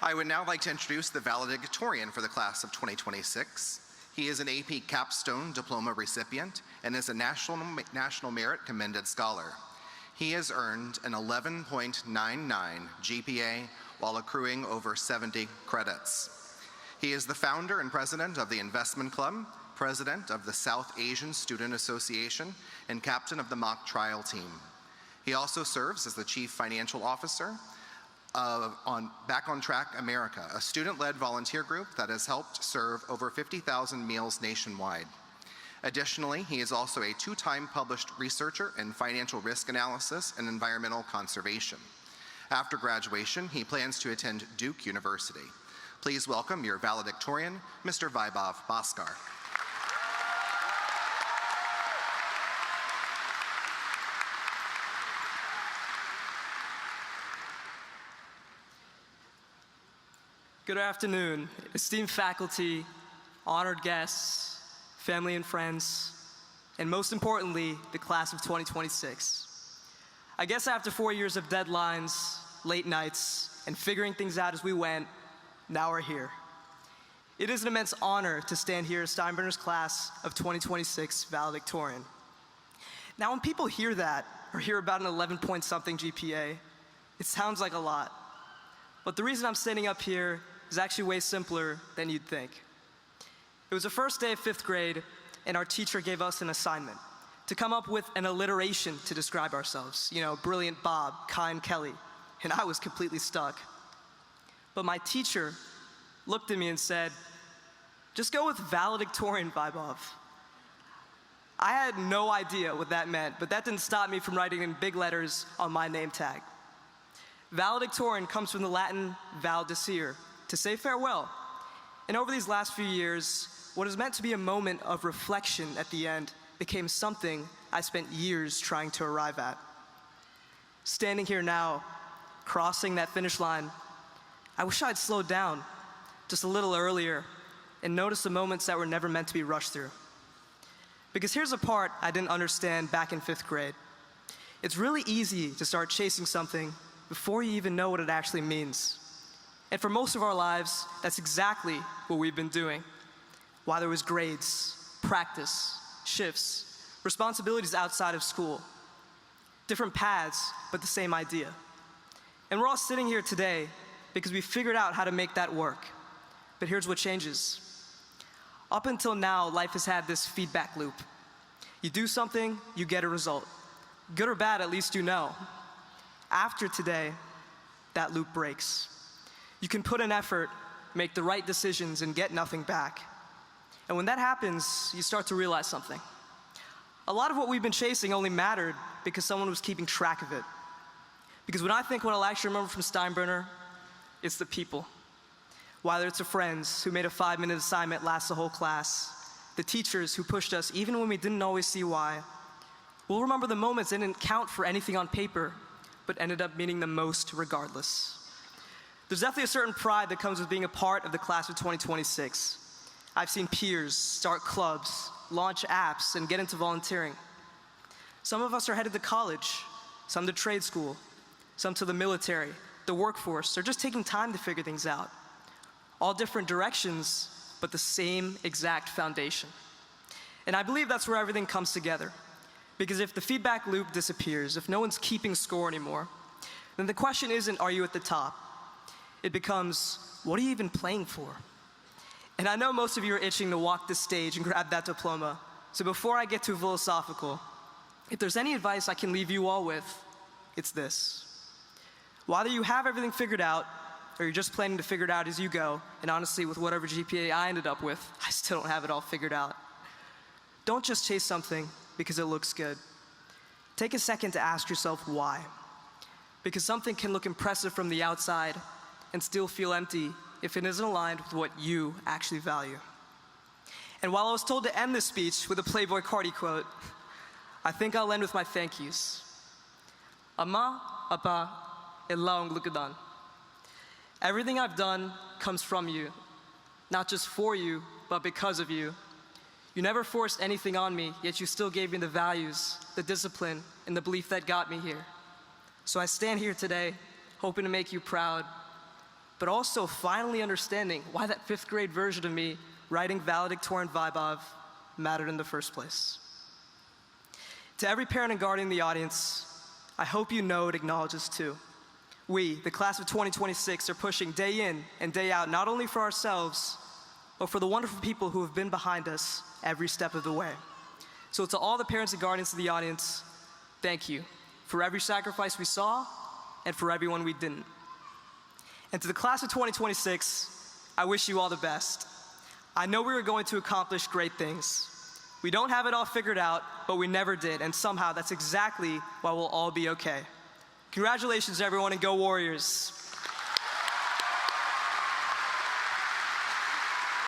I would now like to introduce the valedictorian for the class of 2026. He is an AP Capstone Diploma recipient and is a National Merit Commended Scholar. He has earned an 11.99 GPA while accruing over 70 credits. He is the founder and president of the Investment Club, president of the South Asian Student Association, and captain of the mock trial team. He also serves as the chief financial officer of Back on Track America, a student-led volunteer group that has helped serve over 50,000 meals nationwide. Additionally, he is also a two-time published researcher in financial risk analysis and environmental conservation. After graduation, he plans to attend Duke University. Please welcome your valedictorian, Mr. Vaibhav Bhaskar. Good afternoon, esteemed faculty, honored guests, family and friends, and most importantly, the class of 2026. I guess after 4 years of deadlines, late nights, and figuring things out as we went, now we're here. It is an immense honor to stand here as Steinbrenner's class of 2026 valedictorian. Now when people hear that, or hear about an 11-point-something GPA, it sounds like a lot. But the reason I'm standing up here is actually way simpler than you'd think. It was the first day of 5th grade, and our teacher gave us an assignment to come up with an alliteration to describe ourselves. You know, brilliant Bob, kind Kelly, and I was completely stuck. But my teacher looked at me and said, just go with Valedictorian Vaibhav. I had no idea what that meant, but that didn't stop me from writing in big letters on my name tag. Valedictorian comes from the Latin valdicere, to say farewell. And over these last few years, what is meant to be a moment of reflection at the end became something I spent years trying to arrive at. Standing here now, crossing that finish line, I wish I'd slowed down just a little earlier and noticed the moments that were never meant to be rushed through. Because here's a part I didn't understand back in 5th grade. It's really easy to start chasing something before you even know what it actually means. And for most of our lives, that's exactly what we've been doing. While there was grades, practice, shifts, responsibilities outside of school. Different paths, but the same idea. And we're all sitting here today because we figured out how to make that work. But here's what changes. Up until now, life has had this feedback loop. You do something, you get a result. Good or bad, at least you know. After today, that loop breaks. You can put in effort, make the right decisions, and get nothing back. And when that happens, you start to realize something. A lot of what we've been chasing only mattered because someone was keeping track of it. Because when I think what I'll actually remember from Steinbrenner, it's the people. Whether it's the friends who made a 5-minute assignment last the whole class, the teachers who pushed us even when we didn't always see why. We'll remember the moments that didn't count for anything on paper, but ended up meaning the most regardless. There's definitely a certain pride that comes with being a part of the class of 2026. I've seen peers start clubs, launch apps, and get into volunteering. Some of us are headed to college, some to trade school, some to the military, the workforce, or just taking time to figure things out. All different directions, but the same exact foundation. And I believe that's where everything comes together. Because if the feedback loop disappears, if no one's keeping score anymore, then the question isn't, are you at the top? It becomes, what are you even playing for? And I know most of you are itching to walk this stage and grab that diploma. So before I get too philosophical, if there's any advice I can leave you all with, it's this. Whether you have everything figured out, or you're just planning to figure it out as you go, and honestly, with whatever GPA I ended up with, I still don't have it all figured out. Don't just chase something because it looks good. Take a second to ask yourself why. Because something can look impressive from the outside and still feel empty if it isn't aligned with what you actually value. And while I was told to end this speech with a Playboy Cardi quote, I think I'll end with my thank yous. Ama, Apa, Ilaong Lukadan. Everything I've done comes from you, not just for you, but because of you. You never forced anything on me, yet you still gave me the values, the discipline, and the belief that got me here. So I stand here today, hoping to make you proud, but also finally understanding why that 5th grade version of me writing Valedictorian Vaibhav mattered in the first place. To every parent and guardian in the audience, I hope you know it acknowledges too. We, the class of 2026, are pushing day in and day out, not only for ourselves, but for the wonderful people who have been behind us every step of the way. So to all the parents and guardians of the audience, thank you for every sacrifice we saw and for everyone we didn't. And to the class of 2026, I wish you all the best. I know we are going to accomplish great things. We don't have it all figured out, but we never did, and somehow that's exactly why we'll all be okay. Congratulations, everyone, and go Warriors.